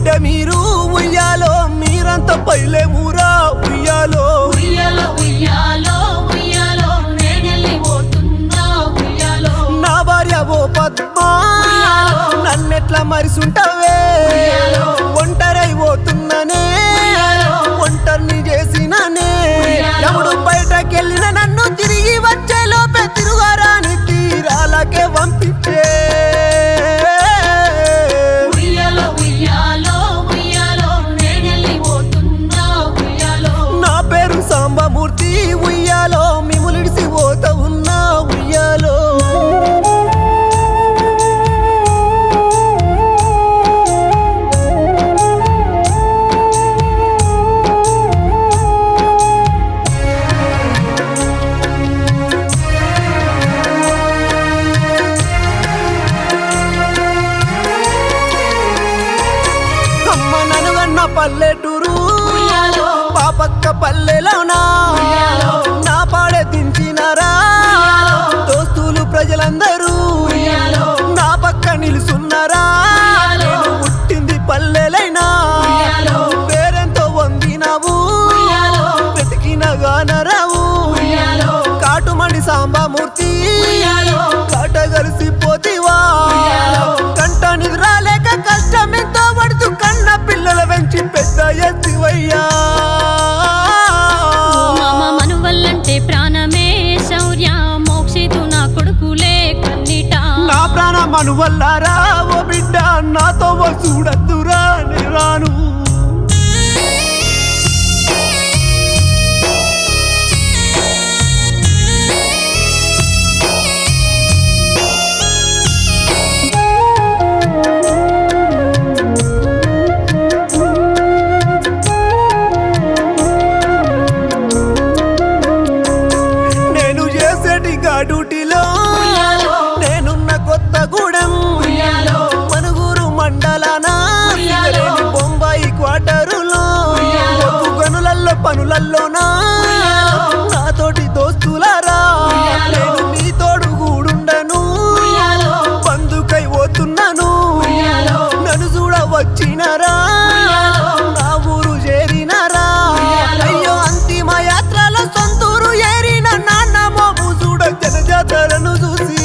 బిడ్డ మీరు ఉయ్యాలో మీరంతా పైలే ఊరా ఉయ్యాలో ఉయ్యాలో ఉయ్యాలో ఉయ్యాలో నేనెళ్ళి పోతున్నా ఉయ్యాలో నా భార్య ఓ పద్మ నన్నెట్లా మరిసుంటావే ఒంటరై పోతున్నానే ఒంటరిని చేసినానే ఎవడు బయటకెళ్ళిన నన్ను తిరిగి వచ్చే లోపే తిరుగారాని తీరాలకే పంపించే ఉయ్యాలో ఉయ్యాలో ఉయ్యాలో నేనెళ్ళి పోతున్నా ఉయ్యాలో నా పేరు సాంబమూర్తి ఉయ్యాలో మిములిడిసి పోత ఉన్నా ఉయ్యాలో అమ్మ ననుగన్న పల్లెటూరు పాపక్క పల్లెలోనా నా పాడే దించినారా దోస్తులు ప్రజలందరూ నా పక్క నిలుసున్నారా నేను పుట్టింది పల్లెలైనా పేరెంతో వందినావు వెతికిన గానరావు కాటుమండి సాంబమూర్తి కాటగలిసిపోతివా కంట నిద్రాలేక కష్టమెంతో పడుతూ కన్న పిల్లల వెంచి పెద్ద ఎత్తివయ్యా మామ మనువల్లంటే ప్రాణమే శౌర్య మోక్షితు నా కొడుకులే కన్నిట నా ప్రాణం అనువల్లారా ఓ బిడ్డ నాతో ఓ చూడద్దురా రాను నేను చేసేటి డ్యూటీలో నేనున్న కొత్తగూడెం మనుగూరు మండలానా బొంబాయి క్వార్టరులో గనులల్లో పనులల్లోనా నాతోటి దోస్తులారా నేను నీ తోడు గూడుండను పందుకై పోతున్నాను నన్ను చూడ వచ్చినారా నా ఊరు చేరినారా అయ్యో అంతిమ యాత్రలో సొంతూరు ఏరిన నాన్న మోము చూడ జనజాతరను చూసి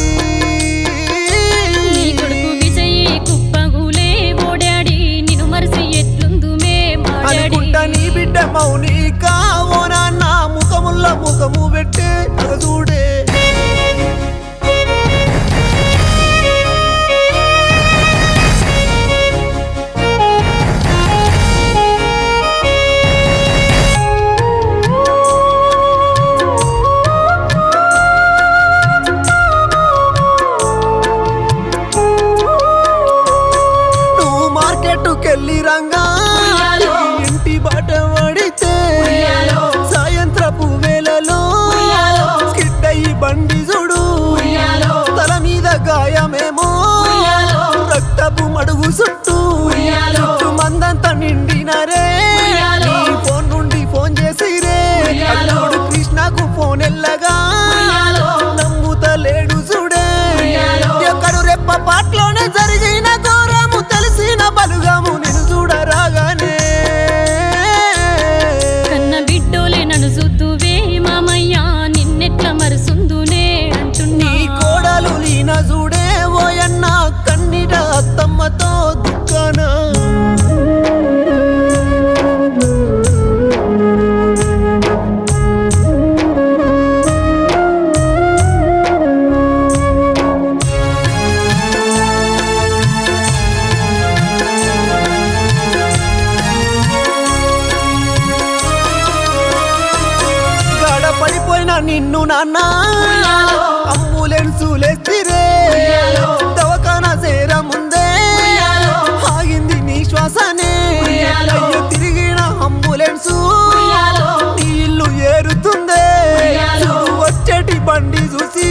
నీ కొడుకు విజయ్ కుప్పగులే ఓడాడి నిన్ను మరిసి ఎట్లుందుమే మాడాడి అనుకుంటా నీ బిడ్డ మౌనిక ఓ నాన్న ముఖముల్ల ముఖము పెట్టే చూడే నువ్వు మార్కెట్కెళ్ళి రంగా ఇంటి బాట పడితే సాయంత్రపు వేళలో స్కిడ్ అయ్యి బండి చూడు తల మీద గాయమేమో రక్తపు మడుగు చుట్టూ మందంతా నిండినరే నీ ఫోన్ నుండి ఫోన్ చేసిరే అల్లుడు కృష్ణకు ఫోన్ ఎల్లగా నమ్ముతలేడు చూడే ఎక్కడు రెప్ప పాటలోనే జరిగిన ఘోరము తెలిసిన బలుగాము నిన్ను చూడరాగానే కన్న బిడ్డోలే నన్ను చూద్దువే మామయ్య నిన్నెట్ల మరుసుందునే అంటున్నా నీ కోడలు లీన చూడే ఓయన్న కన్నీట అత్తమ్మతో దుఃఖాన గాడ పడిపోయిన నిన్ను నాన్న అంబులెన్స్ లేస్తిరే దవాఖానా చేర ముందే ఆగింది నీ శ్వాసనే అయ్యో తిరిగిన అంబులెన్స్ నీ ఇల్లు ఏరుతుందే చూడు వచ్చేటి బండి చూసి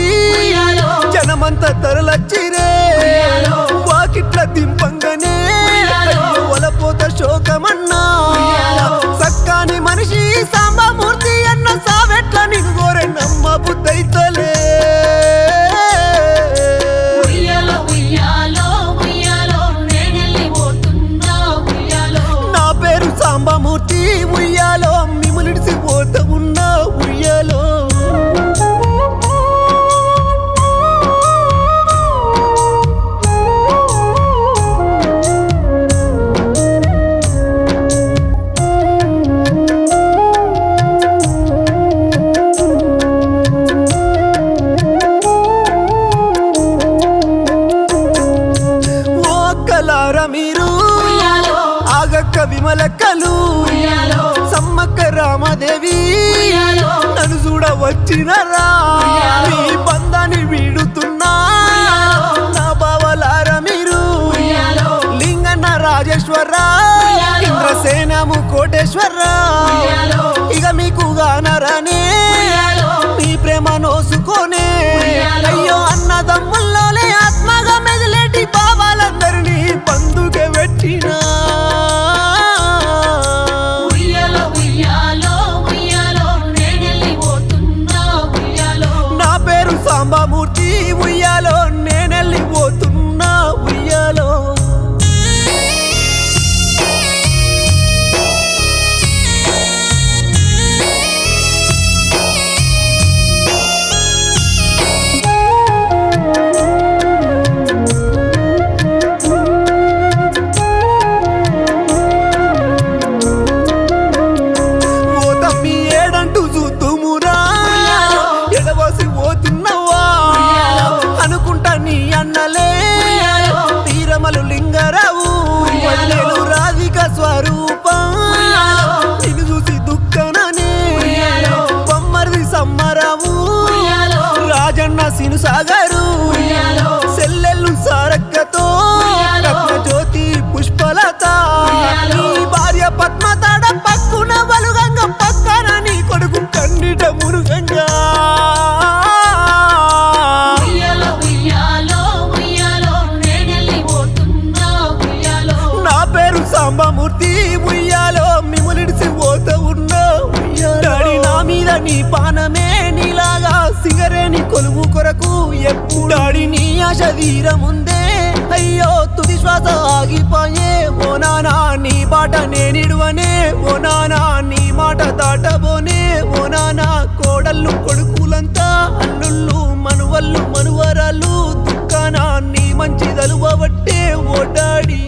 జనమంతా తరలచ్చిరే వాకిట్ల దింపంగానే అయ్యో వలపోత శోకమన్నా సక్కాని మనిషి సాంబమూర్తి అన్న సావెట్ల నిన్ను గోరె నమ్మ బుద్ధైతలే ఉయ్యాలో ఉయ్యాలో ఉయ్యాలో నేనెళ్ళి పోతున్నా ఉయ్యాలో వచ్చినరా మీ బంధాన్ని వీడుతున్నా నా బావలార మీరు లింగన్న రాజేశ్వరరా ఇంద్రసేనము కోటేశ్వరరా ఇక మీకు గానరనే మీ ప్రేమ నోసుకోనే అయ్యో అన్నదమ్ముల్లోనే ఆత్మగా మెదిలేటి బావాలందరినీ పందుకే పెట్టినా నా పేరు సాంబమూర్తి ఉయ్యాలో నేనెళ్ళిపోతున్నా ఉయ్యాలో లింగరావు వదిలేలు రాధిక స్వరూపం నిన్ను చూసి దుఃఖననే బొమ్మరిది సమ్మరావు రాజన్న సిను సాగరు సెల్లెల్లు సారక్కతో జ్యోతి పుష్పలత నీ భార్య పద్మతాడ పక్కున వలుగంగ పక్కన నీ కొడుకు కండిట మురుగంగా సాంబమూర్తి ఉయ్యాలో మిమ్మలిడిసి పోత ఉన్నా డాడీ నా మీద నీ పానమే నీలాగా సిగరేని కొలువు కొరకు ఎప్పుడు డాడీ నీ ఆశ తీరముందే అయ్యో తుది శ్వాస ఆగిపోయే ఓ నానా నీ బాట నేనిడువనే ఓ నానా నీ మాట దాటబోనే ఓ నానా కోడళ్ళు కొడుకులంతా అల్లుళ్ళు మనువళ్ళు మనువరాళ్ళు దుఃఖాన నీ మంచి దలువబట్టే ఓ డాడీ